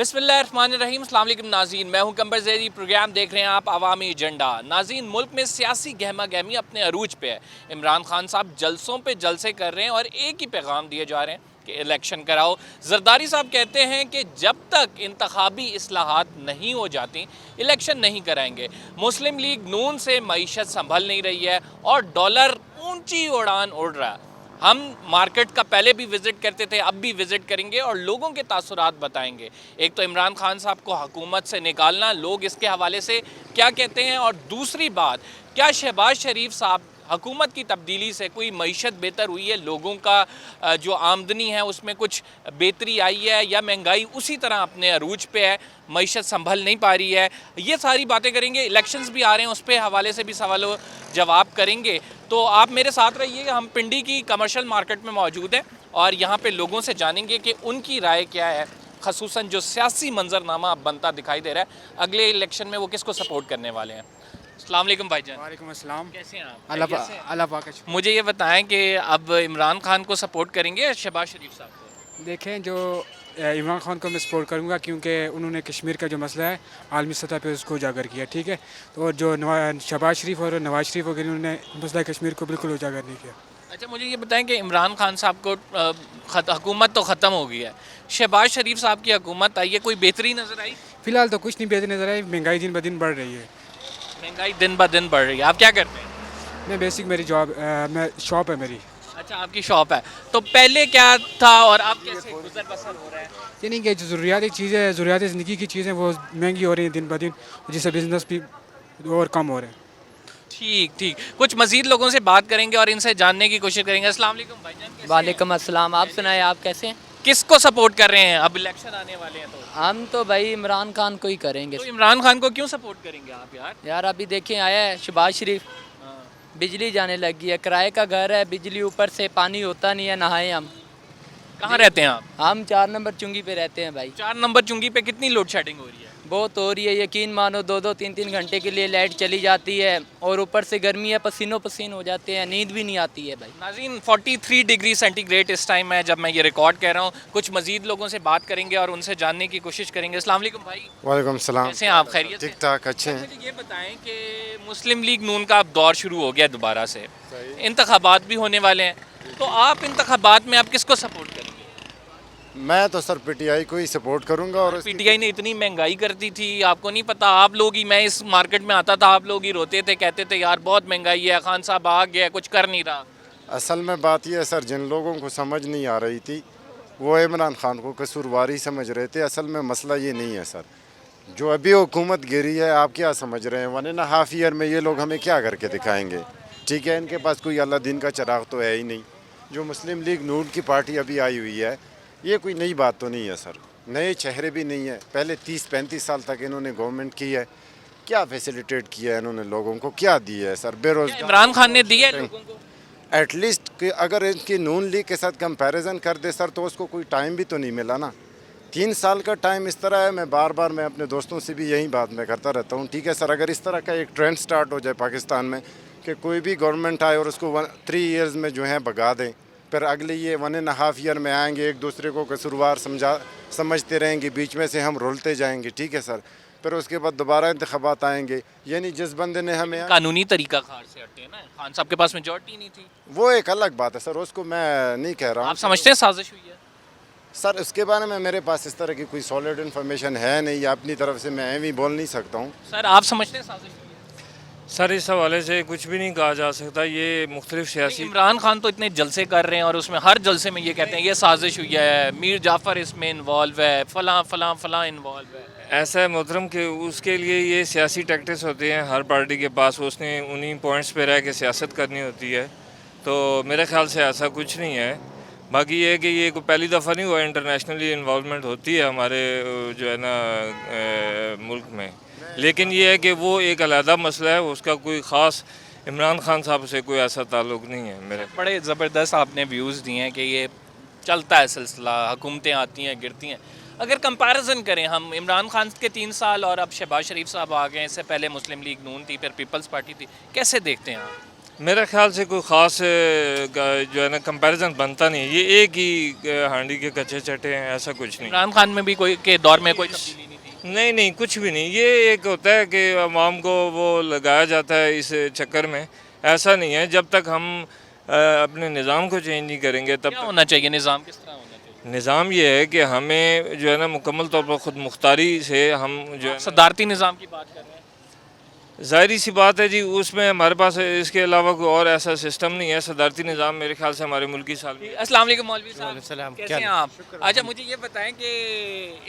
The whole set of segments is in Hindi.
बिस्मिल्लाहिर्रहमानिर्रहीम। अस्सलाम वालेकुम नाज़रीन, मैं हूं कंबर ज़ेरी। प्रोग्राम देख रहे हैं आप अवामी एजेंडा। नाज़रीन, मुल्क में सियासी गहमा गहमी अपने अरूज पे है। इमरान खान साहब जलसों पे जलसे कर रहे हैं और एक ही पैगाम दिए जा रहे हैं कि इलेक्शन कराओ। जरदारी साहब कहते हैं कि जब तक इंतखाबी इस्लाहात नहीं हो जाती इलेक्शन नहीं कराएंगे। मुस्लिम लीग नून से मईशत संभल नहीं रही है और डॉलर ऊंची उड़ान उड़ रहा है। हम मार्केट का पहले भी विज़िट करते थे, अब भी विज़िट करेंगे और लोगों के तासुरात बताएंगे। एक तो इमरान खान साहब को हुकूमत से निकालना, लोग इसके हवाले से क्या कहते हैं, और दूसरी बात, क्या शहबाज शरीफ साहब हुकूमत की तब्दीली से कोई मईशत बेहतर हुई है, लोगों का जो आमदनी है उसमें कुछ बेहतरी आई है, या महंगाई उसी तरह अपने अरूज पे है, मईशत संभल नहीं पा रही है। ये सारी बातें करेंगे। इलेक्शंस भी आ रहे हैं, उस पर हवाले से भी सवालों जवाब करेंगे। तो आप मेरे साथ रहिएगा। हम पिंडी की कमर्शियल मार्केट में मौजूद हैं और यहाँ पे लोगों से जानेंगे कि उनकी राय क्या है, ख़ुसूसन जो सियासी मंजरनामा अब बनता दिखाई दे रहा है, अगले इलेक्शन में वो किसको सपोर्ट करने वाले हैं। अस्सलाम वालेकुम भाईजान। वालेकुम अस्सलाम। कैसे हैं आप? अल्लाह पाक का शुक्र। मुझे ये बताएं कि अब इमरान खान को सपोर्ट करेंगे या शहबाज शरीफ साहब को? देखें, जो इमरान खान को मैं सपोर्ट करूंगा क्योंकि उन्होंने कश्मीर का जो मसला है आलमी सतह पे उसको उजागर किया, ठीक है। तो और जो शहबाज शरीफ और नवाज शरीफ वगैरह उन्होंने मसला कश्मीर को बिल्कुल उजागर नहीं किया। अच्छा, मुझे ये बताएं कि इमरान खान साहब को हुकूमत तो ख़त्म हो गई है, शहबाज शरीफ साहब की हुकूमत आई है, कोई बेहतरी नज़र आई? फिलहाल तो कुछ नहीं बेहतर नज़र आई। महंगाई दिन ब दिन बढ़ रही है। महंगाई दिन ब दिन बढ़ रही है। आप क्या करते हैं? मैं बेसिक मेरी जॉब मैं शॉप है मेरी। अच्छा, आपकी शॉप है। तो पहले क्या था और अब कैसे गुजर बसर हो रहा है? यानी कि जो ज़रूरियाती चीज़ें, ज़रूरियाती ज़िंदगी की चीज़ें वो महंगी हो रही हैं दिन ब दिन, जिससे बिजनेस भी और कम हो रहे हैं। ठीक ठीक, कुछ मजीद लोगों से बात करेंगे और इनसे जानने की कोशिश करेंगे। अस्सलाम वालेकुम भाईजान, कैसे हैं? वालेकुम अस्सलाम। आप सुनाए, आप कैसे हैं? किसको सपोर्ट कर रहे हैं? अब इलेक्शन आने वाले हैं तो हम तो भाई इमरान खान को ही करेंगे। तो इमरान खान को क्यों सपोर्ट करेंगे आप यार? यार अभी देखें, आया है शहबाज शरीफ, बिजली जाने लगी है, किराए का घर है, बिजली ऊपर से, पानी होता नहीं है, नहाए हम। कहाँ रहते हैं आप? हम 4 नंबर चुंगी पे रहते हैं भाई। 4 नंबर चुंगी पे कितनी लोड शेडिंग हो रही है? बहुत हो रही है, यकीन मानो 2-2 3-3 घंटे के लिए लाइट चली जाती है और ऊपर से गर्मी है, पसीनों पसीन हो जाते हैं, नींद भी नहीं आती है भाई। नाज़रीन, 43 डिग्री सेंटीग्रेड इस टाइम है जब मैं ये रिकॉर्ड कर रहा हूँ। कुछ मजीद लोगों से बात करेंगे और उनसे जानने की कोशिश करेंगे। अस्सलाम वालेकुम भाई। वालेकुम सलाम। कैसे हैं आप? खैरियत से? ठीक ठाक, अच्छे हैं। मुझे ये बताएं कि मुस्लिम लीग नून का अब दौर शुरू हो गया दोबारा से, इंतखाबात भी होने वाले हैं, तो आप इंतखाबात में आप किसको सपोर्ट करेंगे? मैं तो सर पीटीआई को ही सपोर्ट करूंगा। और पीटीआई ने इतनी महंगाई कर दी थी, आपको नहीं पता? आप लोग ही, मैं इस मार्केट में आता था, आप लोग ही रोते थे, कहते थे यार बहुत महंगाई है, खान साहब आ गया, कुछ कर नहीं रहा। असल में बात यह है सर, जिन लोगों को समझ नहीं आ रही थी वो इमरान खान को कसूरवारी समझ रहे थे। असल में मसला ये नहीं है सर। जो अभी हुकूमत गिरी है, आप क्या समझ रहे हैं? 1.5 ईयर में ये लोग हमें क्या करके दिखाएंगे? ठीक है, इनके पास कोई अल्लाह दिन का चिराग तो है ही नहीं। जो मुस्लिम लीग नून की पार्टी अभी आई हुई है, ये कोई नई बात तो नहीं है सर। नए चेहरे भी नहीं है। पहले 30-35 साल तक इन्होंने गवर्नमेंट की है, क्या फैसिलिटेट किया है इन्होंने लोगों को, क्या दिया है सर? बेरोजगार इमरान खान ने दिया है लोगों को? एटलीस्ट कि अगर इनकी नून लीग के साथ कंपैरिजन कर दे सर, तो उसको कोई टाइम भी तो नहीं मिला ना। 3 साल का टाइम इस तरह है। मैं बार बार मैं अपने दोस्तों से भी यही बात मैं करता रहता हूँ। ठीक है सर, अगर इस तरह का एक ट्रेंड स्टार्ट हो जाए पाकिस्तान में कि कोई भी गवर्नमेंट आए और उसको 3 ईयर्स में जो है भगा दें, फिर अगले ये 1.5 ईयर में आएंगे, एक दूसरे को कसूरवार समझते रहेंगे, बीच में से हम रुलते जाएंगे, ठीक है सर। फिर उसके बाद दोबारा इंतखाबात आएंगे। यानी जिस बंदे ने हमें कानूनी तरीका कार से हटे ना, खान साहब के पास मेजॉरिटी नहीं थी, वो एक अलग बात है सर, उसको मैं नहीं कह रहा हूँ। आप समझते हैं साजिश हुई है? सर उसके बारे में मेरे पास इस तरह की कोई सॉलिड इन्फॉर्मेशन है नहीं, या अपनी तरफ से मैं भी बोल नहीं सकता हूँ। सर आप समझते हैं साजिश हुई है? सर इस हवाले से कुछ भी नहीं कहा जा सकता। ये मुख्तलिफ सियासी, इमरान खान तो इतने जलसे कर रहे हैं और उसमें हर जलसे में ये कहते हैं ये साजिश हुई है, मीर जाफ़र इसमें इन्वॉल्व है, फलां फलां फलां इन्वॉल्व है। ऐसा है मोहतरम कि उसके लिए ये सियासी टैक्टिक्स होते हैं हर पार्टी के पास, उसने उन्हीं पॉइंट्स पे रह के सियासत करनी होती है। तो मेरे ख्याल से ऐसा कुछ नहीं है। बाकी ये है कि ये कोई पहली दफ़ा नहीं हुआ, इंटरनेशनली इन्वॉल्वमेंट होती है हमारे जो है ना मुल्क में। लेकिन ये है कि वो एक अलहदा मसला है, उसका कोई ख़ास इमरान खान साहब से कोई ऐसा ताल्लुक़ नहीं है मेरे। बड़े ज़बरदस्त आपने व्यूज़ दिए हैं कि ये चलता है सिलसिला, हुकूमतें आती हैं गिरती हैं। अगर कंपैरिजन करें हम इमरान खान के 3 साल और अब शहबाज शरीफ साहब आ गए, इससे पहले मुस्लिम लीग नून थी, फिर पीपल्स पार्टी थी, कैसे देखते हैं आप? मेरे ख्याल से कोई ख़ास जो है ना कंपैरिजन बनता नहीं है। ये एक ही हांडी के कच्चे चटे हैं, ऐसा कुछ नहीं। इमरान खान में भी कोई के दौर में कोई तब्दीली नहीं थी? नहीं नहीं, कुछ भी नहीं। ये एक होता है कि अवाम को वो लगाया जाता है इस चक्कर में। ऐसा नहीं है, जब तक हम अपने निज़ाम को चेंज नहीं करेंगे तब क्या तक। होना चाहिए निज़ाम, किस तरह होना चाहिए? निज़ाम ये है कि हमें जो है ना मुकम्मल तौर पर ख़ुद मुख्तारी से हम जो है ना, सदारती निज़ाम की बात कर रहे हैं। ज़ाहिरी सी बात है जी, उसमें हमारे पास इसके अलावा कोई और ऐसा सिस्टम नहीं है। सदारती निज़ाम मेरे ख्याल से हमारे मुल्क की साल में। अस्सलाम वालेकुम मौलवी साहब, कैसे हैं आप? अच्छा मुझे ये बताएं कि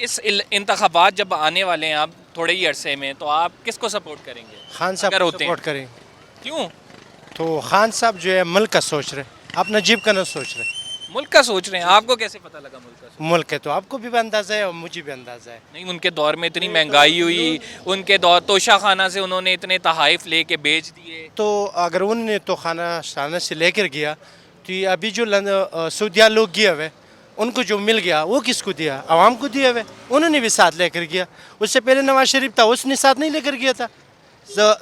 इस इंतखाबात जब आने वाले हैं अब थोड़े ही अरसे में, तो आप किसको सपोर्ट करेंगे? खान साहब अगर को होते हैं। सपोर्ट करें। क्यों? तो खान साहब जो है मुल्क का सोच रहे, अपना जीव का न सोच रहे। मुल्क का सोच रहे हैं, आपको कैसे पता लगा मुल्क का सोच? मुल्क है तो आपको भी अंदाजा है और मुझे भी अंदाजा है। नहीं, उनके दौर में इतनी महंगाई हुई, उनके दौर तोशा खाना से उन्होंने इतने तहाइफ लेके बेच दिए। तो अगर उन्होंने तो खाना शाना से लेकर गया, तो ये अभी जो सऊदिया लोग गए हुए उनको जो मिल गया वो किसको दिया? आवाम को दिया हुए। उन्होंने भी साथ लेकर गया। उससे पहले नवाज शरीफ था, उसने साथ नहीं लेकर गया था।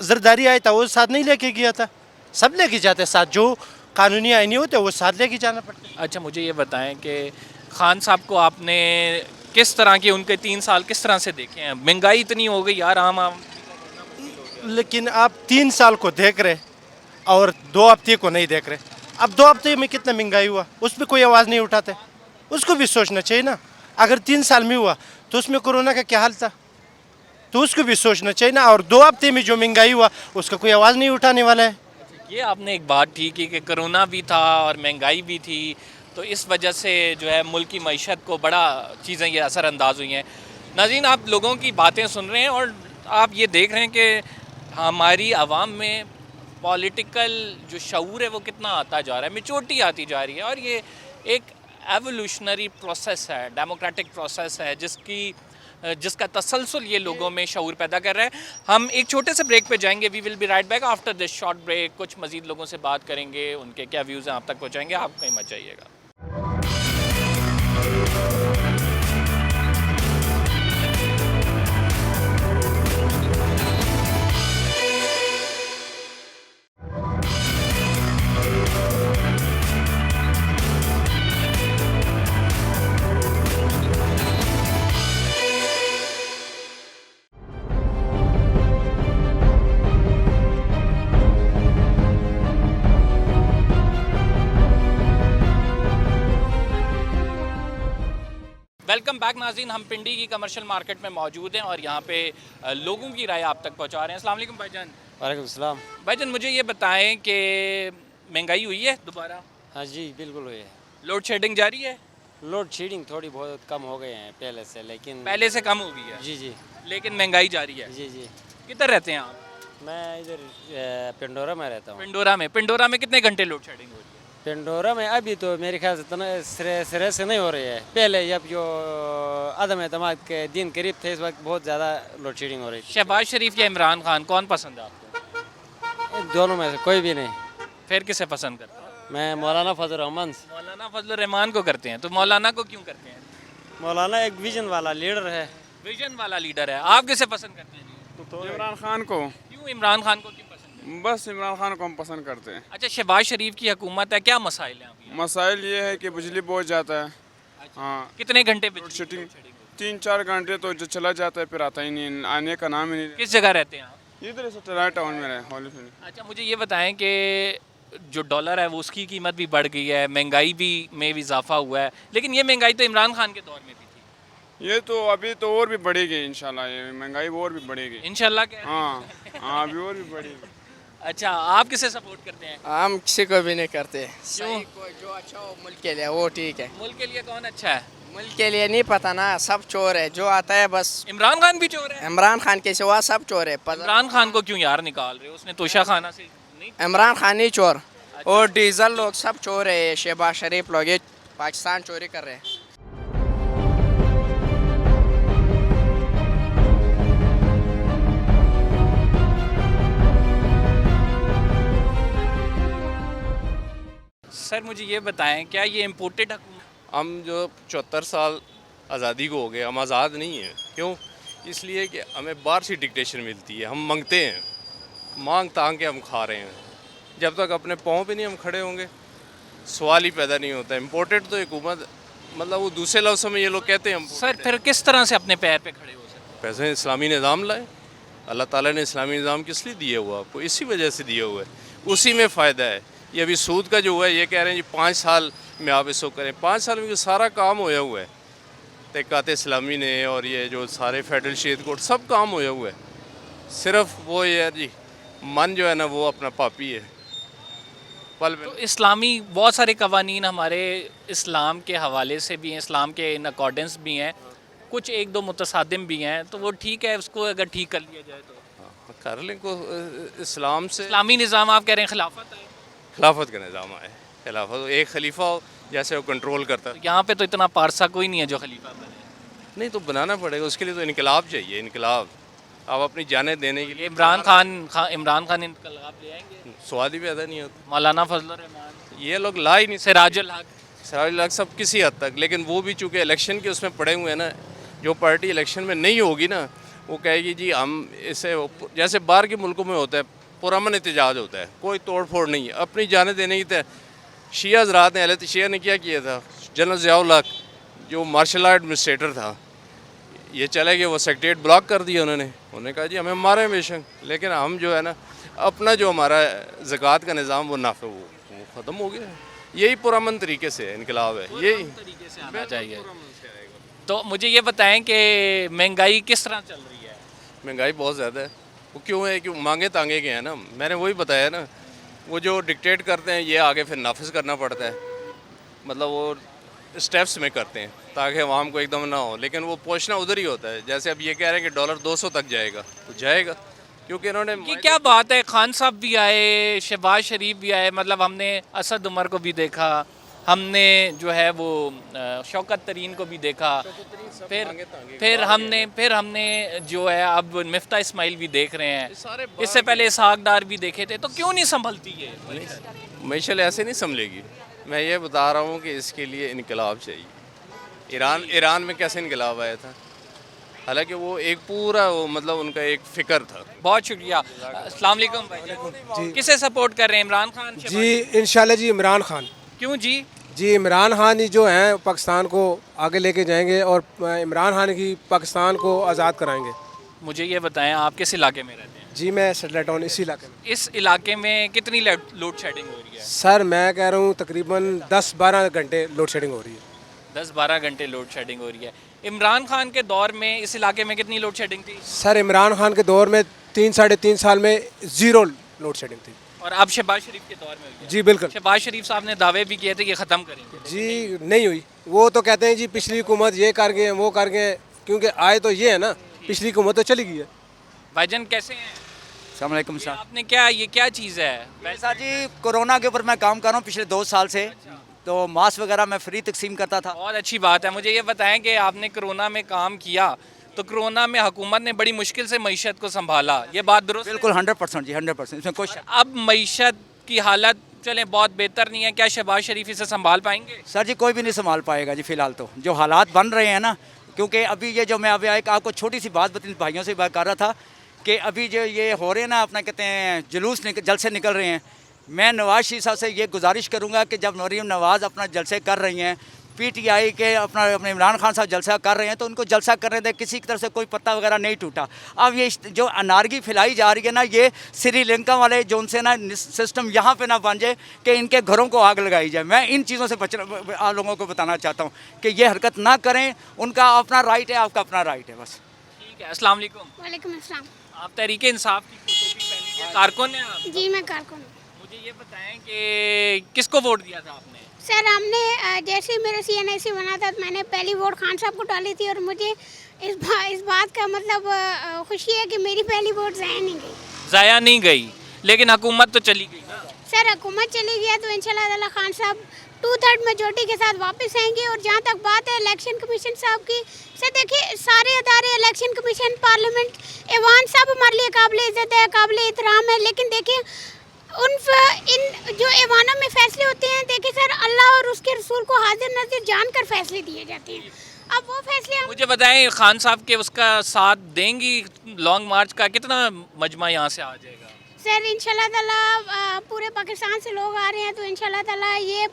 जरदारी आया था, वो साथ नहीं लेकर गया था। सब लेके जाते साथ, जो कानूनी आईनी होते वो साथ लेके जाना पड़ता है। अच्छा मुझे ये बताएं कि खान साहब को आपने किस तरह के उनके 3 साल किस तरह से देखे हैं? महंगाई इतनी हो गई यार, आम लेकिन आप 3 साल को देख रहे और 2 हफ्ते को नहीं देख रहे। अब 2 हफ्ते में कितना महंगाई हुआ, उस पर कोई आवाज़ नहीं उठाते। उसको भी सोचना चाहिए ना। अगर 3 साल में हुआ तो उसमें कोरोना का क्या हाल था, तो उसको भी सोचना चाहिए ना। और 2 हफ्ते में जो महंगाई हुआ उसका कोई आवाज़ नहीं उठाने वाला है। ये आपने एक बात ठीक की कि कोरोना भी था और महंगाई भी थी, तो इस वजह से जो है मुल्क की मईशत को बड़ा चीज़ें ये असरअंदाज हुई हैं। नाज़रीन, आप लोगों की बातें सुन रहे हैं और आप ये देख रहे हैं कि हमारी आवाम में पॉलिटिकल जो शऊर है वो कितना आता जा रहा है, मेचोरिटी आती जा रही है। और ये एक एवोल्यूशनरी प्रोसेस है, डेमोक्रेटिक प्रोसेस है, जिसका तसलसल ये लोगों में शऊर पैदा कर रहा है। हम एक छोटे से ब्रेक पे जाएंगे। We will be right back after this short break. कुछ मजीद लोगों से बात करेंगे, उनके क्या व्यूज़ हैं आप तक पहुँचाएंगे। आप कहीं मत जाइएगा। वेलकम बैक नाज़रीन, हम पिंडी की कमर्शियल मार्केट में मौजूद हैं और यहाँ पे लोगों की राय आप तक पहुँचा रहे हैं। अस्सलाम वालेकुम भाईजान। वालेकुम सलाम। भाईजान मुझे ये बताएं कि महंगाई हुई है दोबारा? हाँ जी बिल्कुल हुई है। लोड शेडिंग जारी है? लोड शेडिंग थोड़ी बहुत कम हो गए हैं पहले से, लेकिन पहले से कम हो गई है, जी जी लेकिन महंगाई जारी है। जी जी। किधर रहते हैं आप? मैं इधर पिंडोरा में रहता हूँ। पिंडोरा में कितने घंटे लोड शेडिंग हो रही है? पिंडोरा में अभी तो मेरे ख्याल से इतना सिरे से नहीं हो रही है। पहले जब जो अदम एतमाद के दिन करीब थे, इस वक्त बहुत ज़्यादा लोड शेडिंग हो रही थी। शहबाज शरीफ या इमरान खान, कौन पसंद है आपको? इन दोनों में से कोई भी नहीं। फिर किसे पसंद करते हैं? मैं मौलाना फजल रहमान। मौलाना फजल रहमान को करते हैं। तो मौलाना को क्यों करते हैं? मौलाना एक विजन वाला लीडर है। विजन वाला लीडर है। आप किसे पसंद करते हैं? इमरान खान को। क्यों इमरान खान को क्यों पसंद है? बस इमरान खान को हम पसंद करते हैं। अच्छा, शहबाज शरीफ की हुकूमत है, क्या मसाइल हैं अभी? मसाइल ये है कि बिजली बहुत जाता है। हाँ, कितने घंटे बिजली शेडिंग लोड शेडिंग होती 3-4 घंटे तो जो चला जाता है फिर आता ही नहीं, आने का नाम ही है? नहीं। किस जगह रहते हैं आप? इधर से टराई टाउन में रहे हॉली फिल्म। अच्छा मुझे ये बताएं कि जो डॉलर है वो उसकी कीमत भी बढ़ गई है, महंगाई भी में भी इजाफा हुआ है, लेकिन ये महंगाई तो इमरान खान के दौर में भी थी। ये तो अभी तो और भी बढ़ेगी इंशाल्लाह, ये महंगाई और भी बढ़ेगी। इंशाल्लाह क्या? हाँ हाँ, अभी और भी बढ़ेगी। अच्छा, आप किसे सपोर्ट करते हैं? हम किसी को भी नहीं करते। क्यों? सही को जो अच्छा हो मुल्क के लिए वो ठीक है। मुल्क के लिए कौन अच्छा है? मुल्क के लिए नहीं पता ना, सब चोर है। जो आता है बस इमरान खान भी चोर है? इमरान खान के सिवा सब चोर है। इमरान खान को क्यों यार निकाल रहे हो? उसने तोशा खाना से नहीं। इमरान खान नहीं चोर, और डीजल लोग सब चोर है। शहबाज शरीफ लोग ये पाकिस्तान चोरी कर रहे हैं। सर मुझे ये बताएं, क्या ये इम्पोर्टेड हुकूमत? हम जो 74 साल आज़ादी को हो गए, हम आज़ाद नहीं हैं। क्यों? इसलिए कि हमें बाहर से डिक्टेशन मिलती है, हम मांगते हैं, मांग तांग के हम खा रहे हैं। जब तक अपने पाँव पे नहीं हम खड़े होंगे सवाल ही पैदा नहीं होता। इम्पोर्टेड तो हुकूमत, मतलब वो दूसरे लफ्ज़ों में ये लोग कहते हैं सर फिर किस तरह से अपने पैर पे खड़े हो सकते पैसे इस्लामी निज़ाम लाए। अल्लाह ताला ने इस्लामी निज़ाम किस लिए दिया हुआ आपको? इसी वजह से दिया हुआ है, उसी में फ़ायदा है। ये अभी सूद का जो हुआ है, ये कह रहे हैं जी 5 साल में आप इसको करें। 5 साल में सारा काम होया हुआ है, तहक़ीक़ात इस्लामी ने और ये जो सारे फेडरल शरीयत कोर्ट सब काम होया हुआ है। सिर्फ वो यार जी मन जो है ना वो अपना पापी है। पल में तो इस्लामी बहुत सारे कवानीन हमारे इस्लाम के हवाले से भी हैं, इस्लाम के इन अकॉर्डेंस भी हैं, कुछ एक दो मुतसादिम भी हैं, तो वो ठीक है, उसको अगर ठीक कर लिया जाए तो कर लें को इस्लाम से इस्लामी निज़ाम आप कह रहे हैं खिलाफत है। खिलाफत का निज़ाम है। खिलाफत एक खलीफा हो जैसे वो कंट्रोल करता है। यहाँ पे तो इतना पारसा कोई नहीं है जो खलीफा बने। नहीं तो बनाना पड़ेगा, उसके लिए तो इनकलाब चाहिए। इनकलाब आप अपनी जानें देने के लिए इमरान खान इनकलाब ले आएंगे। स्वाद ही पैदा नहीं होता। मौलाना फजल रहमान, ये लोग ला ही नहीं सिराजुल हक, सिराजुल हक सब किसी हद तक, लेकिन वो भी चूँकि इलेक्शन के उसमें पड़े हुए हैं ना, जो पार्टी इलेक्शन में नहीं होगी ना वो कहेगी जी हम इसे, जैसे बाहर के मुल्कों में होता है पुरअमन एहतजाज होता है, कोई तोड़ फोड़ नहीं है, अपनी जाने देने की तय। शिया हज़रात ने, अहले शिया ने क्या किया था, जनरल ज़ियाउल हक जो मार्शल आर्ट एडमिनिस्ट्रेटर था ये चले गए, वो सेक्रेटरीट ब्लॉक कर दिया उन्होंने कहा जी हमें मारे बेशक, लेकिन हम जो है ना अपना जो हमारा ज़कात का निज़ाम वो नाफे वो ख़त्म हो गया। यही पुरअमन तरीके से इनकलाब है, यही तरीके से आना चाहिए। तो मुझे ये बताएं कि महंगाई किस तरह चल रही है? महंगाई बहुत ज़्यादा है। वो क्यों है कि मांगे तांगे के हैं ना, मैंने वही बताया ना, वो जो डिक्टेट करते हैं ये आगे फिर नाफिज करना पड़ता है, मतलब वो स्टेप्स में करते हैं ताकि आवाम को एकदम ना हो, लेकिन वो पहुंचना उधर ही होता है। जैसे अब ये कह रहे हैं कि डॉलर 200 तक जाएगा, तो जाएगा क्योंकि इन्होंने ये क्या बात है, खान साहब भी आए, शहबाज शरीफ भी आए, मतलब हमने असद उमर को भी देखा, हमने जो है वो शौकत तरीन को भी देखा, फिर हमने जो है अब मिफ्ता इस्माइल भी देख रहे हैं, इससे पहले इसहाक डार भी देखे थे, तो क्यों नहीं संभलती है मैशल? ऐसे नहीं संभलेगी। मैं ये बता रहा हूँ कि इसके लिए इनकलाब चाहिए। ईरान में कैसे इनकलाब आया था, हालांकि वो एक पूरा वो मतलब उनका एक फ़िक्र था। बहुत शुक्रिया। अस्सलाम वालेकुम भाई, किसे सपोर्ट कर रहे हैं, इमरान खान? जी इंशाल्लाह जी इमरान खान। क्यों जी? जी इमरान खान ही जो हैं पाकिस्तान को आगे लेके जाएंगे और इमरान खान ही पाकिस्तान को आज़ाद कराएंगे। मुझे ये बताएं आप किस इलाके में रहते हैं? जी मैं सेटल टाउन इसी इलाके में। इस इलाके में कितनी लोड शेडिंग हो रही है? सर मैं कह रहा हूँ तकरीबन 10-12 घंटे लोड शेडिंग हो रही है। 10-12 घंटे लोड शेडिंग हो रही है। इमरान खान के दौर में इस इलाके में कितनी लोड शेडिंग थी? सर इमरान खान के दौर में 3-3.5 साल में 0 लोड शेडिंग थी। और अब शहबाज शरीफ के दौर में हुई है? जी बिल्कुल। शहबाज शरीफ साहब ने दावे भी किए थे कि ख़त्म करेंगे। जी नहीं हुई, वो तो कहते हैं जी पिछली हुकूमत ये कर गए वो कर गए, क्योंकि आए तो ये है ना, पिछली हुकूमत तो चली गई है। भाईजान कैसे हैं? अस्सलाम वालेकुम सर। आपने क्या, ये क्या चीज़ है? सर जी कोरोना के ऊपर मैं काम कर रहा हूँ पिछले 2 साल से, तो मास्क वगैरह मैं फ्री तकसीम करता था। बहुत अच्छी बात है। मुझे ये बताएं कि आपने कोरोना में काम किया, तो कोरोना में हुकूमत ने बड़ी मुश्किल से मईशत को संभाला, ये बात दुरुस्त? बिल्कुल 100% जी 100%, इसमें कोई शक। अब मईशत की हालत चले बहुत बेहतर नहीं है, क्या शहबाज शरीफ इसे संभाल पाएंगे? सर जी कोई भी नहीं संभाल पाएगा जी फिलहाल तो, जो हालात बन रहे हैं ना, क्योंकि अभी ये जो मैं अभी एक आपको छोटी सी बात बता, भाइयों से बात कर रहा था कि अभी जो ये हो रहे हैं ना अपना कहते हैं जुलूस जलसे निकल रहे हैं, मैं नवाज शरीफ साहब से ये गुजारिश करूँगा कि जब मरीम नवाज़ अपना जलसे कर रही हैं, PTI के अपने इमरान खान साहब जलसा कर रहे हैं, तो उनको जलसा करने दें, किसी की तरफ से कोई पत्ता वगैरह नहीं टूटा। अब ये जो अनारगी फैलाई जा रही है ना, ये श्रीलंका वाले जो उनसे ना सिस्टम यहाँ पे ना बन जाए कि इनके घरों को आग लगाई जाए। मैं इन चीज़ों से आप लोगों को बताना चाहता हूँ कि ये हरकत ना करें, उनका अपना राइट है, आपका अपना राइट है बस। ठीक है, अस्सलाम वालेकुम। वालेकुम अस्सलाम। आप तहरीक इंसाफ की टोपी पहनी है, कारकुन हैं आप? जी मैं कारकुन हूँ। मुझे ये बताएं कि किसको वोट दिया था आपने? सर हमने जैसे ही मेरा CNSC बना था तो मैंने पहली वोट खान साहब को डाली थी, और मुझे इस बात का मतलब खुशी है कि मेरी पहली वोट ज़ाया नहीं गई। ज़ाया नहीं गई, लेकिन हुकूमत तो चली गई ना? सर हुकूमत चली गई तो इंशाल्लाह ताला खान साहब 2/3 मेजोरिटी के साथ वापस आएंगे। और जहाँ तक बात है इलेक्शन कमीशन साहब की, सर देखिए सारे अदारे, इलेक्शन कमीशन, पार्लियामेंट, ऐवान सब हमारे लिए काबिल इज़्ज़त है, काबिल एहतराम है, लेकिन देखिए इन जो ऐवानों में फ़ैसले होते हैं, देखिए सर अल्लाह और उसके रसूल को हाजिर नाज़िर जानकर फ़ैसले दिए जाते हैं। अब वो फैसले मुझे बताएं खान साहब के उसका साथ देंगी लॉन्ग मार्च का? कितना मजमा यहाँ से आ जाएगा? सर इंशाल्लाह ताला पूरे पाकिस्तान से लोग आ रहे हैं तो इंशाल्लाह ताला ये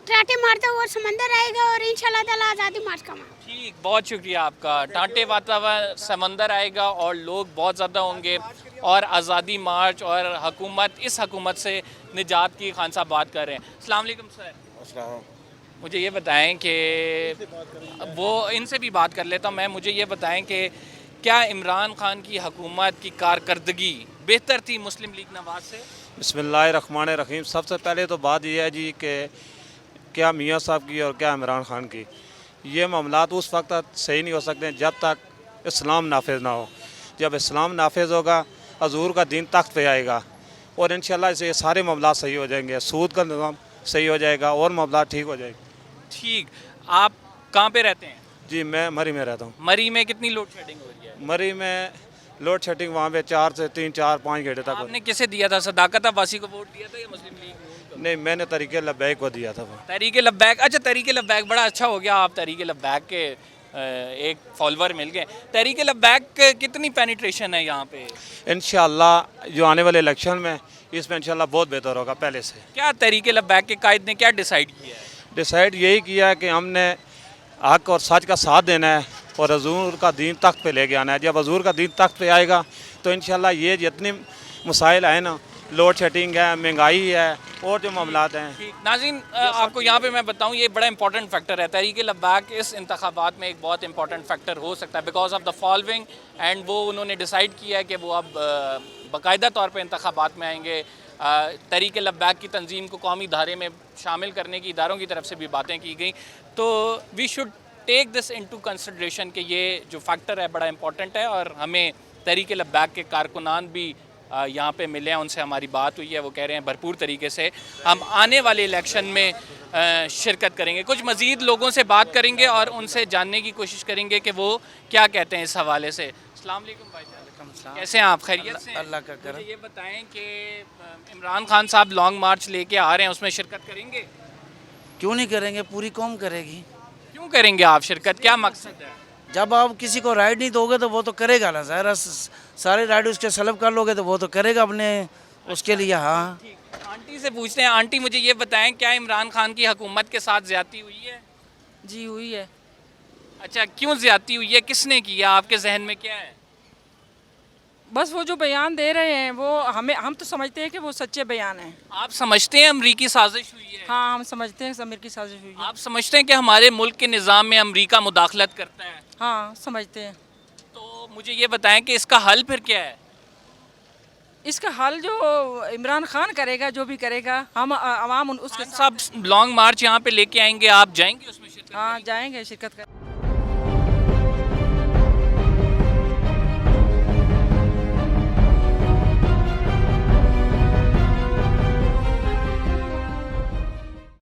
टाटे मारता हुआ समंदर आएगा और इंशाल्लाह ताला आज़ादी मार्च का ठीक, बहुत शुक्रिया आपका। टाटे वातावरण समंदर आएगा और लोग बहुत ज़्यादा होंगे और आज़ादी मार्च और हुकूमत, इस हुकूमत से निजात की खान साहब बात कर रहे हैं। अस्सलाम वालेकुम सर, मुझे ये बताएं कि वो इनसे भी बात कर लेता हूँ मैं, मुझे ये बताएं कि क्या इमरान खान की हुकूमत की कारकर्दगी बेहतर थी मुस्लिम लीग नवाज से? बिस्मिल्लाहिर्रहमानिर्रहीम। सबसे पहले तो बात यह है जी कि क्या मियाँ साहब की और क्या इमरान खान की, ये मामलात उस वक्त तक सही नहीं हो सकते जब तक इस्लाम नाफिज ना हो। जब इस्लाम नाफिज होगा, हजूर का दीन तख्त पे आएगा और इंशाल्लाह इससे ये सारे मामलात सही हो जाएंगे, सूद का निज़ाम सही हो जाएगा और मामलात ठीक हो जाएंगे। ठीक, आप कहाँ पे रहते हैं? जी मैं मरी में रहता हूँ। मरी में कितनी लोड शेडिंग हो रही है? मरी में लोड शेडिंग वहाँ पे 4 से 3, 4, 5 घंटे तक। आपने किसे दिया था? सदाकत अब्बासी को वोट दिया था या मुस्लिम लीग को? नहीं, मैंने तरीके लब्बैक को दिया था। तरीके लब्बैक, अच्छा तरीके लब्बैक, बड़ा अच्छा हो गया, आप तरीके लब्बैक के एक फॉलोवर मिल गए। तरीके लब्बैक कितनी पेनिट्रेशन है यहाँ पे? इंशाल्लाह जो आने वाले इलेक्शन में इसमें इंशाल्लाह बहुत बेहतर होगा पहले से। क्या तरीके लब्बैक के कायद ने क्या डिसाइड किया है? डिसाइड यही किया है कि हमने हक और सच का साथ देना है और हजूर का दीन तख्त पे लेके आना है। जब हजूर का दीन तख्त पे आएगा तो इंशाल्लाह ये जितने मसाइल हैं ना, लोड शेडिंग है, महंगाई है और जो मामलात हैं। नाज़रीन, आपको यहाँ पे मैं बताऊँ, ये बड़ा इंपॉर्टेंट फैक्टर है। तहरीक लब्बैक इस इंतखाबात में एक बहुत इंपॉर्टेंट फैक्टर हो सकता है because of the following, and वो उन्होंने डिसाइड किया है कि वो अब बाकायदा तौर पर इंतखाबात में आएंगे। तहरीक लब्बैक की तंजीम को कौमी धारे में शामिल करने की इदारों की तरफ से भी बातें की गई। तो we should take this into consideration कि ये जो फैक्टर है बड़ा इंपॉर्टेंट है और हमें तहरीक लब्बैक के कारकुनान भी यहाँ पे मिले हैं, उनसे हमारी बात हुई है। वो कह रहे हैं भरपूर तरीके से हम आने वाले इलेक्शन में शिरकत करेंगे। कुछ मज़ीद लोगों से बात करेंगे और उनसे जानने की कोशिश करेंगे कि वो क्या कहते हैं इस हवाले से। अस्सलाम वालेकुम भाईजान, कैसे हैं आप? खैरियत से? अल्लाह का करम। मुझे ये बताएं कि इमरान खान साहब लॉन्ग मार्च लेके आ रहे हैं, उसमें शिरकत करेंगे? क्यों नहीं करेंगे, पूरी कौम करेगी। क्यों करेंगे आप शिरकत, क्या मकसद है? जब आप किसी को राइट नहीं दोगे तो वो तो करेगा ना, ज़ाहिर सारे राइट उसके सलब कर लोगे तो वो तो करेगा अपने उसके लिए। हाँ, आंटी से पूछते हैं। आंटी मुझे ये बताएं, क्या इमरान खान की हुकूमत के साथ ज्यादती हुई है? जी हुई है। अच्छा, क्यों ज्यादती हुई है, किसने किया, आपके जहन में क्या है? बस वो जो बयान दे रहे हैं वो हम तो समझते हैं कि वो सच्चे बयान हैं। आप समझते हैं अमरीकी साजिश हुई है? हाँ, हम समझते हैं अमरीकी साजिश हुई है। आप समझते हैं कि हमारे मुल्क के निज़ाम में अमरीका मुदाखलत करता है? हाँ, समझते हैं। तो मुझे ये बताएं कि इसका हल फिर क्या है? इसका हल जो इमरान खान करेगा, जो भी करेगा, हम आवाम उसके साथ। लॉन्ग मार्च यहाँ पे लेके आएंगे, आप जाएंगे उसमें शिरकत? हाँ, जाएंगे, शिरकत कर।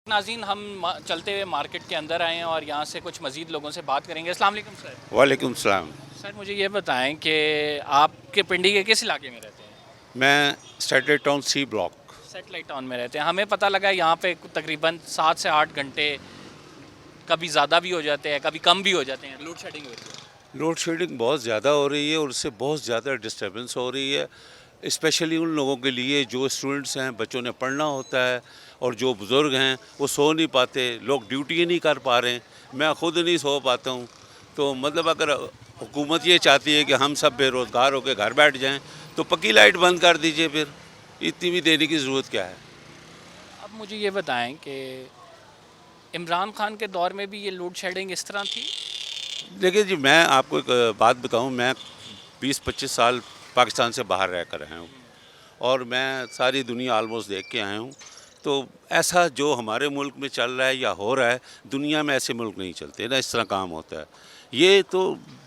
नाज़रीन, हम चलते हुए मार्केट के अंदर आए हैं और यहाँ से कुछ मज़ीद लोगों से बात करेंगे। अस्सलाम वालेकुम सर। वालेकुम सलाम। सर मुझे ये बताएं कि आपके पिंडी के किस इलाके में रहते हैं? मैं Satellite Town C block. Satellite Town में रहते हैं। हमें पता लगा यहाँ पे तकरीबन 7 से 8 घंटे कभी ज़्यादा भी हो जाते हैं, कभी कम भी हो जाते हैं, लोड शेडिंग हो रही है। लोड शेडिंग बहुत ज़्यादा हो रही है और उससे बहुत ज़्यादा डिस्टर्बेंस हो रही है, स्पेशली उन लोगों के लिए जो स्टूडेंट्स हैं, बच्चों ने पढ़ना होता है और जो बुज़ुर्ग हैं वो सो नहीं पाते, लोग ड्यूटी नहीं कर पा रहे हैं। मैं ख़ुद नहीं सो पाता हूँ। तो मतलब अगर हुकूमत ये चाहती है कि हम सब बेरोज़गार होकर घर बैठ जाएं तो पक्की लाइट बंद कर दीजिए, फिर इतनी भी देने की ज़रूरत क्या है? अब मुझे ये बताएं कि इमरान खान के दौर में भी ये लोड शेडिंग इस तरह थी? देखिए जी, मैं आपको एक बात बताऊं, मैं 20-25 साल पाकिस्तान से बाहर रह कर आया हूँ और मैं सारी दुनिया आलमोस्ट देख के आया हूँ। तो ऐसा जो हमारे मुल्क में चल रहा है या हो रहा है, दुनिया में ऐसे मुल्क नहीं चलते ना, इस तरह काम होता है। ये तो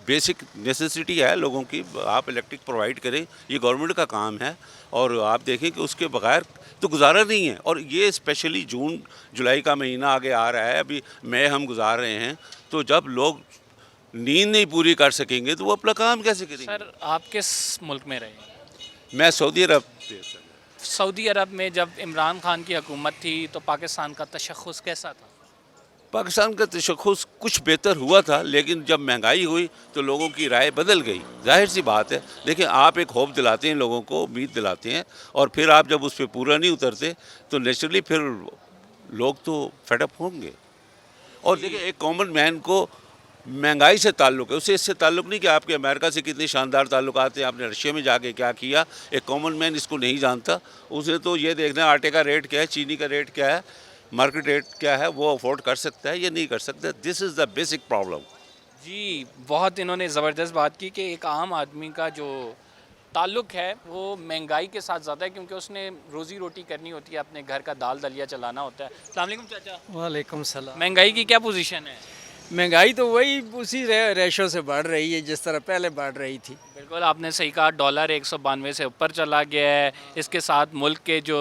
बेसिक नेसेसिटी है लोगों की, आप इलेक्ट्रिक प्रोवाइड करें, ये गवर्नमेंट का काम है और आप देखें कि उसके बगैर तो गुजारा नहीं है। और ये स्पेशली जून जुलाई का महीना आगे आ रहा है, अभी मई हम गुजार रहे हैं, तो जब लोग नींद नहीं पूरी कर सकेंगे तो वो अपना काम कैसे करेंगे? सर आप किस मुल्क में रहे? मैं सऊदी अरब। सऊदी अरब में जब इमरान खान की हुकूमत थी तो पाकिस्तान का तशख़्ख़ुस कैसा था? पाकिस्तान का तशख़्ख़ुस कुछ बेहतर हुआ था, लेकिन जब महंगाई हुई तो लोगों की राय बदल गई। जाहिर सी बात है, देखिए आप एक होप दिलाते हैं लोगों को, उम्मीद दिलाते हैं, और फिर आप जब उस पर पूरा नहीं उतरते तो नेचुरली फिर लोग तो फेडअप होंगे। और देखिए एक कॉमन मैन को महंगाई से ताल्लुक़ है, उसे इससे ताल्लुक़ नहीं कि आपके अमेरिका से कितने शानदार ताल्लुकात हैं, आपने रशिया में जाके क्या किया। एक कॉमन मैन इसको नहीं जानता, उसे तो ये देखना है आटे का रेट क्या है, चीनी का रेट क्या है, मार्केट रेट क्या है, वो अफोर्ड कर सकता है या नहीं कर सकता। This is the basic problem. जी, बहुत इन्होंने ज़बरदस्त बात की कि एक आम आदमी का जो ताल्लुक़ है वो महंगाई के साथ ज़्यादा है, क्योंकि उसने रोज़ी रोटी करनी होती है, अपने घर का दाल दलिया चलाना होता है। अस्सलाम वालेकुम चाचा। वालेकुम सलाम। महंगाई की क्या पोजीशन है? महंगाई तो वही उसी रेशो से बढ़ रही है जिस तरह पहले बढ़ रही थी। बिल्कुल आपने सही कहा, डॉलर 192 से ऊपर चला गया है। इसके साथ मुल्क के जो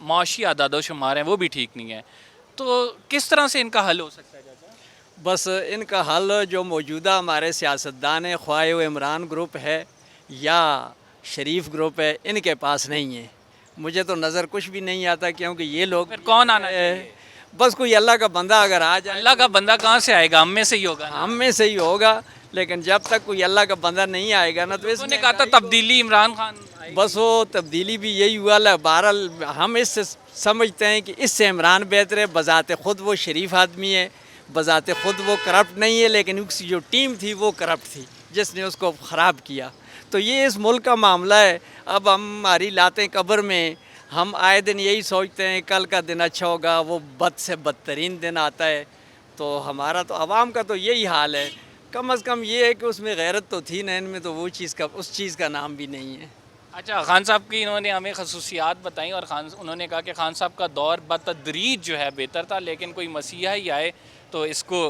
माशी आदादो शुमार हैं वो भी ठीक नहीं है। तो किस तरह से इनका हल हो सकता है चाचा? बस इनका हल जो मौजूदा हमारे सियासतदान है, ख्वाह वो इमरान ग्रुप है या शरीफ ग्रुप है, इनके पास नहीं है। मुझे तो नज़र कुछ भी नहीं आता, क्योंकि ये लोग फिर कौन आना चाहिए? बस कोई अल्लाह का बंदा अगर आ जाए। अल्लाह का बंदा कहाँ से आएगा? हम में से ही होगा ना। हम में से ही होगा, लेकिन जब तक कोई अल्लाह का बंदा नहीं आएगा ना तो उन्होंने कहा था तब्दीली इमरान खान आएगी। बस वो तब्दीली भी यही हुआ है। बहरहाल हम इससे समझते हैं कि इससे इमरान बेहतर है। बज़ाते ख़ुद वो शरीफ आदमी है, बज़ाते ख़ुद वो करप्ट नहीं है, लेकिन उसकी जो टीम थी वो करप्ट थी जिसने उसको ख़राब किया। तो ये इस मुल्क का मामला है। अब हमारी लातें कब्र में, हम आए दिन यही सोचते हैं कल का दिन अच्छा होगा, वो बद से बदतरीन दिन आता है। तो हमारा तो आवाम का तो यही हाल है। कम अज़ कम ये है कि उसमें गैरत तो थी ना, इनमें तो वो चीज़ का, उस चीज़ का नाम भी नहीं है। अच्छा, खान साहब की इन्होंने हमें खसूसियात बताई और उन्होंने कहा कि खान साहब का दौर बतदरीज जो है बेहतर था, लेकिन कोई मसीहा ही आए तो इसको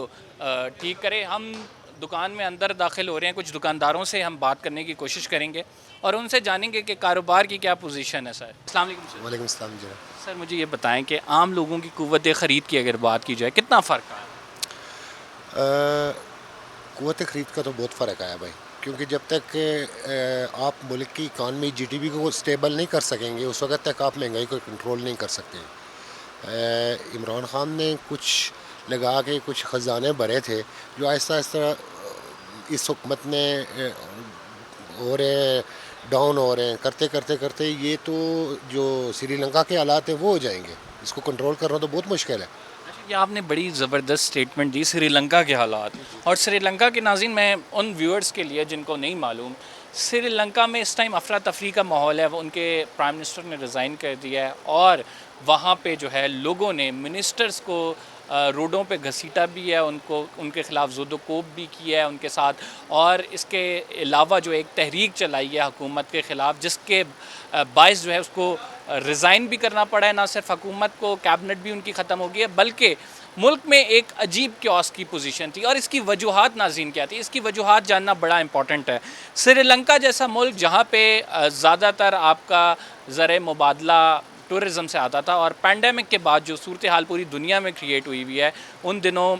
ठीक करे। हम दुकान में अंदर दाखिल हो रहे हैं, कुछ दुकानदारों से हम बात करने की कोशिश करेंगे और उनसे जानेंगे कि कारोबार की क्या पोजीशन है। सर अस्सलाम वालेकुम। वालेकुम सलाम जी। सर मुझे ये बताएं कि आम लोगों की कुव्वत ख़रीद की अगर बात की जाए, कितना फ़र्क है? कुव्वत ख़रीद का तो बहुत फ़र्क आया भाई, क्योंकि जब तक आप मुल्क की इकानमी जीडीपी को स्टेबल नहीं कर सकेंगे उस वक्त तक आप महंगाई को कंट्रोल नहीं कर सकते। इमरान खान ने कुछ लगा के कुछ ख़जाने भरे थे जो आहिस्ता आहिस्ता इस हुकूमत ने हो रहे डाउन हो रहे हैं। करते करते करते ये तो जो श्रीलंका के हालात हैं वो हो जाएंगे। इसको कंट्रोल करना तो बहुत मुश्किल है। ये आपने बड़ी ज़बरदस्त स्टेटमेंट दी, श्रीलंका के हालात। और श्रीलंका के नाज़रीन, मैं उन व्यूअर्स के लिए जिनको नहीं मालूम, श्रीलंका में इस टाइम अफरा तफरी का माहौल है। उनके प्राइम मिनिस्टर ने रिज़ाइन कर दिया है और वहाँ पे जो है लोगों ने मिनिस्टर्स को रोडों पे घसीटा भी है, उनको उनके ख़िलाफ़ ज़ुदोकोब भी किया है उनके साथ। और इसके अलावा जो एक तहरीक चलाई है हुकूमत के ख़िलाफ़, जिसके बायस जो है उसको रिज़ाइन भी करना पड़ा है। ना सिर्फ हुकूमत को, कैबिनेट भी उनकी ख़त्म हो गई है, बल्कि मुल्क में एक अजीब क्योस की पोजीशन थी। और इसकी वजूहात नाज़रीन क्या थी, इसकी वजूहात जानना बड़ा इंपॉर्टेंट है। श्रीलंका जैसा मुल्क जहाँ पे ज़्यादातर आपका ज़र मुबादला टूरिज़म से आता था, और पैंडेमिक के बाद जो सूरत हाल पूरी दुनिया में क्रिएट हुई हुई है, उन दिनों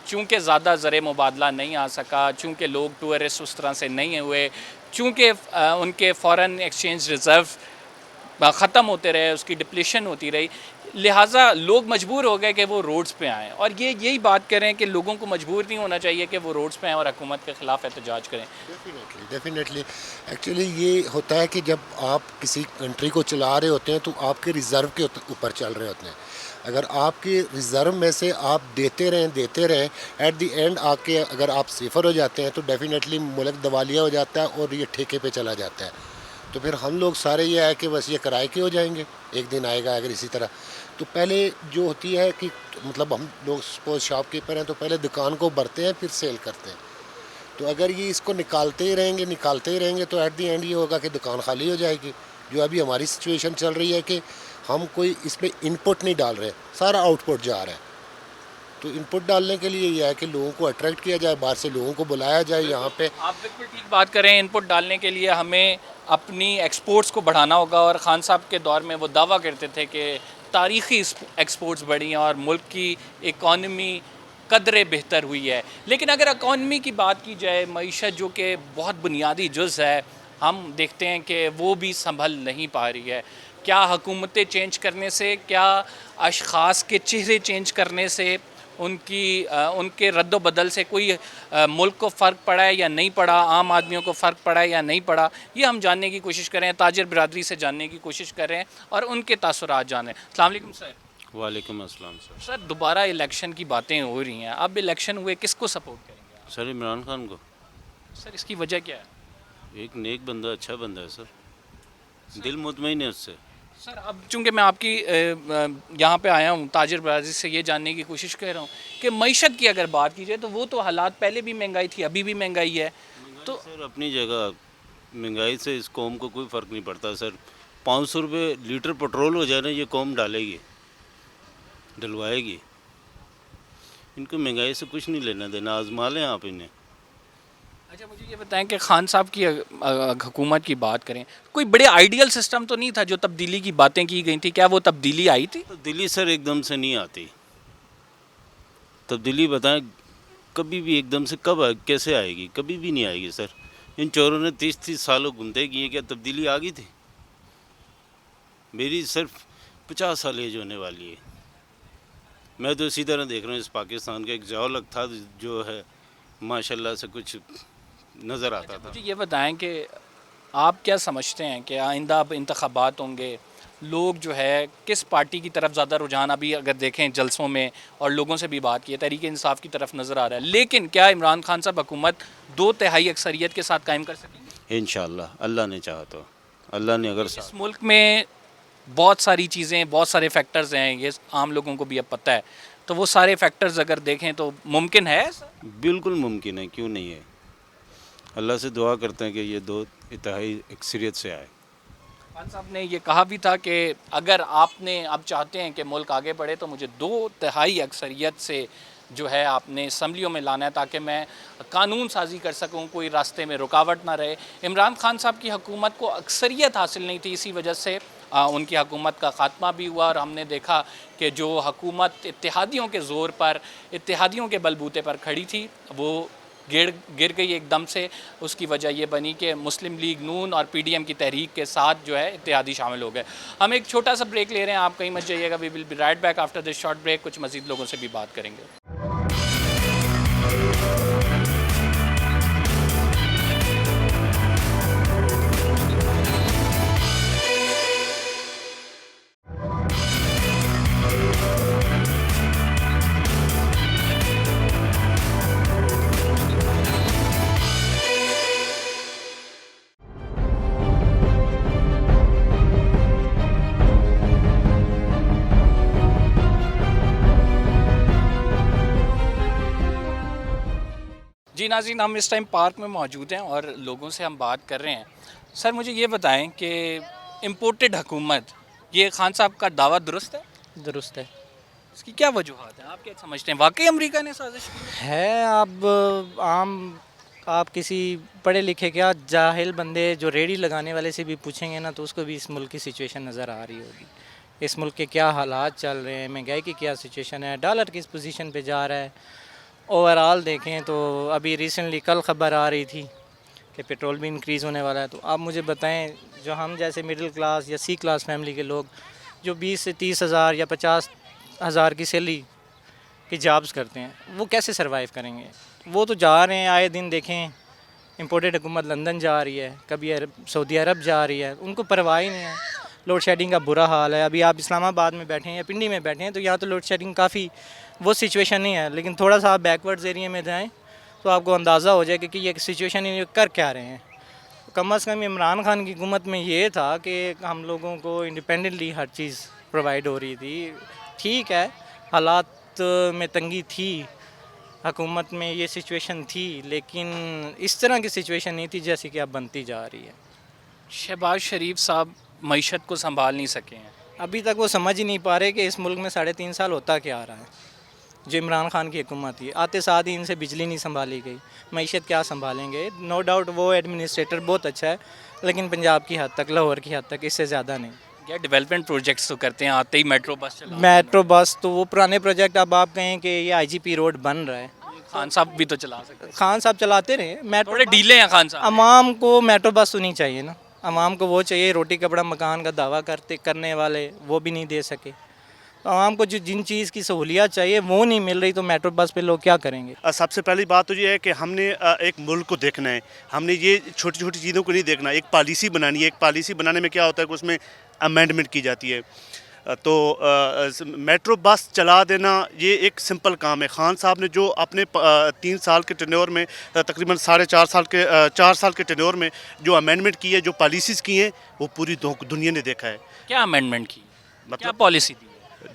चूँकि ज़्यादा ज़र मुबादला नहीं आ सका, चूँकि लोग टूरिस्ट उस तरह से नहीं हुए, चूँकि उनके फ़ॉरेन एक्सचेंज रिज़र्व ख़त्म होते रहे, उसकी डिप्लीशन होती रही, लिहाजा लोग मजबूर हो गए कि वो रोड्स पे आएँ। और ये यही बात करें कि लोगों को मजबूर नहीं होना चाहिए कि वो रोड्स पे आएँ और हुकूमत के ख़िलाफ़ एहतजाज करें। डेफिनेटली एक्चुअली ये होता है कि जब आप किसी कंट्री को चला रहे होते हैं तो आपके रिज़र्व के ऊपर चल रहे होते हैं। अगर आपके रिज़र्व में से आप देते रहें, एट द एंड आके अगर आप सिफर हो जाते हैं तो डेफिनेटली मुल्क दिवालिया हो जाता है और ये ठेके पे चला जाता है। तो फिर हम लोग सारे ये है कि बस ये किराए के हो जाएंगे, एक दिन आएगा अगर इसी तरह। तो पहले जो होती है कि मतलब हम लोग सपोज शॉपकीपर हैं तो पहले दुकान को भरते हैं फिर सेल करते हैं। तो अगर ये इसको निकालते ही रहेंगे तो एट द एंड ये होगा कि दुकान खाली हो जाएगी। जो अभी हमारी सिचुएशन चल रही है कि हम कोई इसमें इनपुट नहीं डाल रहे, सारा आउटपुट जा रहा है। तो इनपुट डालने के लिए यह है कि लोगों को अट्रैक्ट किया जाए, बाहर से लोगों को बुलाया जाए यहाँ पे। आप बिल्कुल ठीक बात करें। इनपुट डालने के लिए हमें अपनी एक्सपोर्ट्स को बढ़ाना होगा। और ख़ान साहब के दौर में वो दावा करते थे कि तारीख़ी एक्सपोर्ट्स बढ़ी हैं और मुल्क की इकॉनमी कदरे बेहतर हुई है। लेकिन अगर इकॉनमी की बात की जाए, मईशत जो कि बहुत बुनियादी जुज़ है, हम देखते हैं कि वो भी संभल नहीं पा रही है। क्या हुकूमतें चेंज करने से, क्या अशख़ास के चेहरे चेंज करने से, उनके रद्द बदल से कोई मुल्क को फ़र्क पड़ा है या नहीं पड़ा, आम आदमियों को फ़र्क पड़ा है या नहीं पड़ा, ये हम जानने की कोशिश कर रहे हैं, ताजिर बिरादरी से जानने की कोशिश कर रहे हैं और उनके तासुरात जान रहे हैं। अस्सलाम वालेकुम सर। वालेकुम अस्सलाम सर। सर दोबारा इलेक्शन की बातें हो रही हैं, अब इलेक्शन हुए, किसको सपोर्ट करेंगे आप? सर इमरान खान को। सर इसकी वजह क्या है? एक नेक बंदा, अच्छा बंदा है सर, दिल मुतमईन है उससे। सर अब चूँकि मैं आपकी यहाँ पे आया हूँ, ताजिर बिरादरी से ये जानने की कोशिश कर रहा हूँ कि मईशत की अगर बात की जाए तो वो तो हालात पहले भी महंगाई थी, अभी भी महंगाई है। तो सर अपनी जगह महंगाई से इस कौम को कोई फ़र्क नहीं पड़ता सर। 500 रुपये लीटर पेट्रोल हो जाए ना, ये कौम डालेगी, डलवाएगी। इनको महंगाई से कुछ नहीं लेना देना, आजमा लें आप इन्हें। अच्छा मुझे ये बताएं कि खान साहब की हुकूमत की बात करें, कोई बड़े आइडियल सिस्टम तो नहीं था जो तब्दीली की बातें की गई थी, क्या वो तब्दीली आई थी? तब्दीली सर एकदम से नहीं आती। तब्दीली बताएं कभी भी एकदम से कब कैसे आएगी? कभी भी नहीं आएगी सर। इन चोरों ने 30-30 सालों घूमते किए, क्या तब्दीली आ गई थी? मेरी सिर्फ 50 साल एज होने वाली है। मैं तो इसी तरह देख रहा हूँ, इस पाकिस्तान का एक जौलक था जो है माशाल्लाह से कुछ नज़र आता था। मुझे ये बताएं कि आप क्या समझते हैं कि आइंदा अब इंतखाबात होंगे, लोग जो है किस पार्टी की तरफ ज़्यादा रुझान, अभी अगर देखें जलसों में और लोगों से भी बात की है, तहरीक इंसाफ की तरफ नज़र आ रहा है, लेकिन क्या इमरान खान साहब हुकूमत 2/3 अक्सरियत के साथ कायम कर सकेंगे? इंशाअल्लाह, अल्लाह ने चाहा तो। अल्लाह ने अगर इस मुल्क में बहुत सारी चीज़ें, बहुत सारे फैक्टर्स हैं, ये आम लोगों को भी अब पता है, तो वो सारे फैक्टर्स अगर देखें तो मुमकिन है? बिल्कुल मुमकिन है, क्यों नहीं है। अल्लाह से दुआ करते हैं कि ये 2/3 अक्सरियत से आए। खान साहब ने ये कहा भी था कि अगर आपने अब चाहते हैं कि मुल्क आगे बढ़े तो मुझे 2/3 अक्सरियत से जो है आपने असम्बलियों में लाना है ताकि मैं कानून साजी कर सकूं, कोई रास्ते में रुकावट ना रहे। इमरान खान साहब की हुकूमत को अक्सरियत हासिल नहीं थी, इसी वजह से उनकी हुकूमत का ख़ात्मा भी हुआ और हमने देखा कि जो हुकूमत इत्तेहादियों के ज़ोर पर, इत्तेहादियों के बलबूते पर खड़ी थी वो गिर गई एकदम से। उसकी वजह ये बनी कि मुस्लिम लीग नून और PDM की तहरीक के साथ जो है इत्तेहादी शामिल हो गए। हम एक छोटा सा ब्रेक ले रहे हैं, आप कहीं मत जाइएगा। We will be right back after this short break. कुछ मज़ीद लोगों से भी बात करेंगे। जी नाज़रीन, हम इस टाइम पार्क में मौजूद हैं और लोगों से हम बात कर रहे हैं। सर मुझे ये बताएं कि इम्पोर्टेड हुकूमत, ये खान साहब का दावा दुरुस्त है? दुरुस्त है। इसकी क्या वजूहत हैं, आप क्या समझते हैं? वाकई अमेरिका ने साजिश की है? आप किसी पढ़े लिखे क्या जाहिल बंदे जो रेडी लगाने वाले से भी पूछेंगे ना तो उसको भी इस मुल्क की सिचुएशन नज़र आ रही होगी। इस मुल्क के क्या हालात चल रहे हैं, महंगाई की क्या सिचुएशन है, डॉलर किस पोजीशन पे जा रहा है। ओवरऑल देखें तो अभी रिसेंटली कल ख़बर आ रही थी कि पेट्रोल भी इंक्रीज़ होने वाला है। तो आप मुझे बताएं, जो हम जैसे मिडिल क्लास या C क्लास फैमिली के लोग जो 20 से 30 हज़ार या 50 हज़ार की सैलरी की जॉब्स करते हैं, वो कैसे सरवाइव करेंगे? वो तो जा रहे हैं, आए दिन देखें इंपोर्टेड हुकूमत लंदन जा रही है, कभी सऊदी अरब जा रही है, उनको परवाह ही नहीं है। लोड शेडिंग का बुरा हाल है। अभी आप इस्लामाबाद में बैठे हैं या पिंडी में बैठे हैं तो यहाँ तो लोड शेडिंग काफ़ी वो सिचुएशन नहीं है, लेकिन थोड़ा सा आप बैकवर्ड्स एरिया में जाएँ तो आपको अंदाज़ा हो जाएगा कि ये सिचुएशन ही कर क्या रहे हैं। कम अज़ कम इमरान खान की हुकूमत में ये था कि हम लोगों को इंडिपेंडेंटली हर चीज़ प्रोवाइड हो रही थी। ठीक है, हालात में तंगी थी, हुकूमत में ये सिचुएशन थी, लेकिन इस तरह की सिचुएशन नहीं थी जैसी कि अब बनती जा रही है। शहबाज शरीफ साहब मईशत को संभाल नहीं सके हैं, अभी तक वो समझ ही नहीं पा रहे कि इस मुल्क में 3.5 साल होता क्या आ रहा है। जो इमरान खान की हुकूमत थी, आते साथ ही इनसे बिजली नहीं संभाली गई, मईशत क्या संभालेंगे। नो डाउट वो एडमिनिस्ट्रेटर बहुत अच्छा है, लेकिन पंजाब की हद तक, लाहौर की हद तक, इससे ज़्यादा नहीं। क्या डेवलपमेंट प्रोजेक्ट्स तो करते हैं, आते ही मेट्रो बस चला, मेट्रो बस तो वो पुराने प्रोजेक्ट, अब आप कहें कि ये IGP रोड बन रहा है, खान साहब भी तो चला सकते हैं। खान साहब चलाते रहे, मेट्रो थोड़े ढीले हैं खान साहब। अवाम को मेट्रो बस तो नहीं चाहिए ना, अवाम को वो चाहिए रोटी कपड़ा मकान का दावा करने वाले, वो भी नहीं दे सके। तो आवाम को जो जिन चीज़ की सहूलियत चाहिए वो नहीं मिल रही, तो मेट्रो बस पे लोग क्या करेंगे। सबसे पहली बात तो ये है कि हमने एक मुल्क को देखना है, हमने ये छोटी छोटी चीज़ों को नहीं देखना, एक पॉलिसी बनानी है। एक पॉलिसी बनाने में क्या होता है कि उसमें अमेंडमेंट की जाती है। तो मेट्रो बस चला देना ये एक सिंपल काम है। खान साहब ने जो अपने 3 साल के टेन्योर में तकरीबन 4 साल के टेन्योर में जो अमेंडमेंट की है, जो पॉलिसीज़ की हैं, वो पूरी दुनिया ने देखा है। क्या अमेंडमेंट की, मतलब पॉलिसी दी?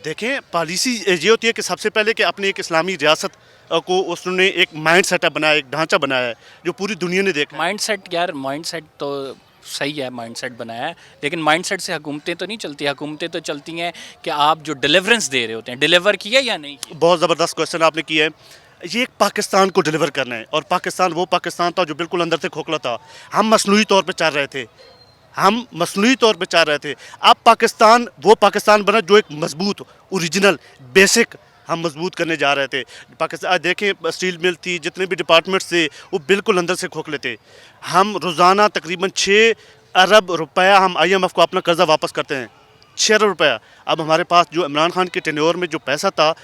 देखें, पॉलिसी ये होती है कि सबसे पहले कि अपने एक इस्लामी रियासत को उसने एक माइंड सेटअप बनाया, एक ढांचा बनाया है जो पूरी दुनिया ने देखा। माइंड सेट यार, माइंड सेट तो सही है, माइंड सेट बनाया है, लेकिन माइंड सेट से हुकूमतें तो नहीं चलती। हुकूमतें तो चलती हैं कि आप जो डिलीवरेंस दे रहे होते हैं, डिलीवर किया या नहीं किया। बहुत ज़बरदस्त क्वेश्चन आपने किया है। ये एक पाकिस्तान को डिलीवर करना है, और पाकिस्तान वो पाकिस्तान था जो बिल्कुल अंदर से खोखला था। हम मसनूई तौर पर चल रहे थे, अब पाकिस्तान वो पाकिस्तान बना जो एक मजबूत, ओरिजिनल, बेसिक हम मजबूत करने जा रहे थे। पाकिस्तान देखें, स्टील मिल थी, जितने भी डिपार्टमेंट्स थे, वो बिल्कुल अंदर से खोखले थे। हम रोज़ाना तकरीबन 6 अरब रुपया हम IMF को अपना कर्जा वापस करते हैं, 6 अरब रुपया। अब हमारे पास जो इमरान खान के टेन्योर में जो पैसा था,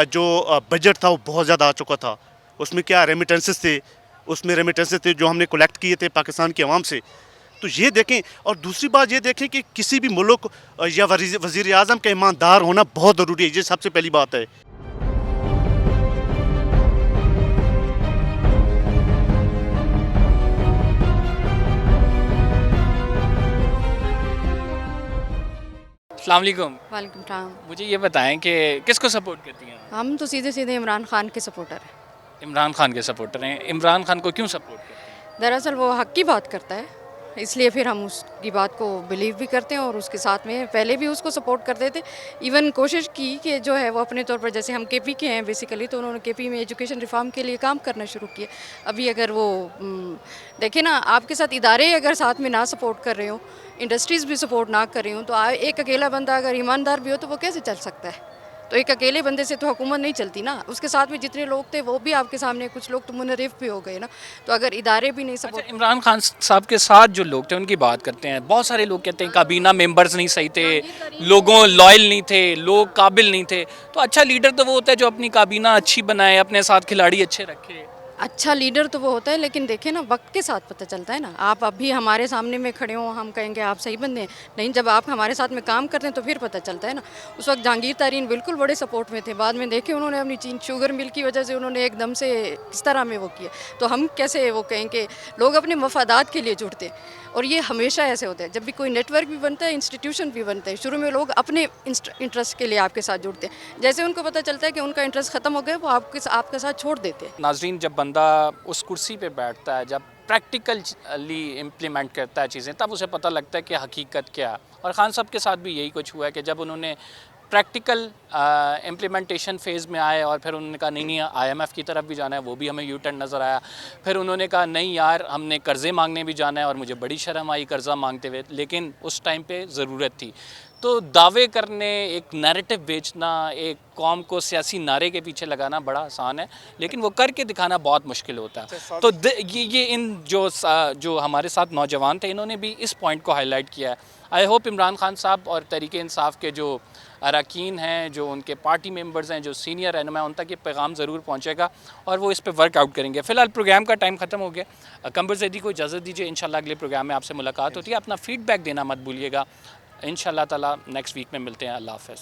जो बजट था, वो बहुत ज़्यादा आ चुका था। उसमें क्या रेमिटेंसेस थे जो हमने कलेक्ट किए थे पाकिस्तान की आवाम से। तो ये देखें, और दूसरी बात ये देखें कि किसी भी मुल्क या वज़ीर आज़म का ईमानदार होना बहुत ज़रूरी है। ये सबसे पहली बात है। अस्सलाम वालेकुम। वालेकुम सलाम। मुझे ये बताएं कि किसको सपोर्ट करती हैं? हम तो सीधे सीधे इमरान खान के सपोर्टर हैं। इमरान खान के सपोर्टर हैं। इमरान खान को क्यों सपोर्ट करते हैं? दरअसल वो हक की बात करता है, इसलिए फिर हम उसकी बात को बिलीव भी करते हैं और उसके साथ में पहले भी उसको सपोर्ट करते थे। इवन कोशिश की कि जो है वो अपने तौर पर, जैसे हम KP के हैं बेसिकली, तो उन्होंने KP में एजुकेशन रिफॉर्म के लिए काम करना शुरू किया। अभी अगर वो देखें ना, आपके साथ इदारे अगर साथ में ना सपोर्ट कर रहे हो, इंडस्ट्रीज़ भी सपोर्ट ना कर रही हो, तो एक अकेला बंदा अगर ईमानदार भी हो तो वो कैसे चल सकता है। तो एक अकेले बंदे से तो हुकूमत नहीं चलती ना। उसके साथ में जितने लोग थे वो भी आपके सामने, कुछ लोग तो मुनरिफ भी हो गए ना। तो अगर इदारे भी नहीं सपोर्ट। इमरान खान साहब के साथ जो लोग थे उनकी बात करते हैं, बहुत सारे लोग कहते हैं काबीना मेंबर्स नहीं सही थे, लोगों लॉयल नहीं थे, लोग काबिल नहीं थे। तो अच्छा लीडर तो वो होता है जो अपनी काबीना अच्छी बनाए, अपने साथ खिलाड़ी अच्छे रखे। अच्छा लीडर तो वो होता है, लेकिन देखें ना, वक्त के साथ पता चलता है ना। आप अभी हमारे सामने में खड़े हो, हम कहेंगे आप सही बंदे हैं, नहीं, जब आप हमारे साथ में काम करते हैं तो फिर पता चलता है ना। उस वक्त जहांगीर तारीन बिल्कुल बड़े सपोर्ट में थे, बाद में देखे उन्होंने अपनी चीन शुगर मिल की वजह से उन्होंने एकदम से किस तरह में वो किया। तो हम कैसे वो कहें कि लोग अपने मफादात के लिए जुड़ते हैं, और ये हमेशा ऐसे होता है। जब भी कोई नेटवर्क भी बनता है, इंस्टीट्यूशन भी बनते हैं, शुरू में लोग अपने इंटरेस्ट के लिए आपके साथ जुड़ते हैं, जैसे उनको पता चलता है कि उनका इंटरेस्ट ख़त्म हो गया, वो आपके साथ छोड़ देते हैं। नाजरीन, जब बंदा उस कुर्सी पे बैठता है, जब प्रैक्टिकली इम्प्लीमेंट करता है चीज़ें, तब उसे पता लगता है कि हकीकत क्या है। और ख़ान साहब के साथ भी यही कुछ हुआ है कि जब उन्होंने प्रैक्टिकल इम्प्लीमेंटेशन फ़ेज़ में आए और फिर उन्होंने कहा नहीं IMF की तरफ भी जाना है, वो भी हमें यू टर्न नज़र आया। फिर उन्होंने कहा नहीं यार, हमने कर्ज़े मांगने भी जाना है, और मुझे बड़ी शर्म आई कर्ज़ा मांगते हुए, लेकिन उस टाइम पे ज़रूरत थी। तो दावे करने, एक नैरेटिव बेचना, एक कौम को सियासी नारे के पीछे लगाना बड़ा आसान है, लेकिन वो करके दिखाना बहुत मुश्किल होता है। तो ये इन जो हमारे साथ नौजवान थे, इन्होंने भी इस पॉइंट को हाईलाइट किया है। आई होप इमरान खान साहब और तहरीक इंसाफ के जो अरकान हैं, जो उनके पार्टी मेंबर्स हैं, जो सीनियर रहनुमा हैं, उन तक ये पैगाम ज़रूर पहुँचेगा और वो इस पर वर्कआउट करेंगे। फ़िलहाल प्रोग्राम का टाइम ख़त्म हो गया। कंबर ज़ैदी को इजाज़त दीजिए, इंशाल्लाह अगले प्रोग्राम में आपसे मुलाकात होती है। अपना फ़ीडबैक देना मत भूलिएगा। इंशाल्लाह ताला नेक्स्ट वीक में मिलते हैं। अल्लाह हाफ़िज़।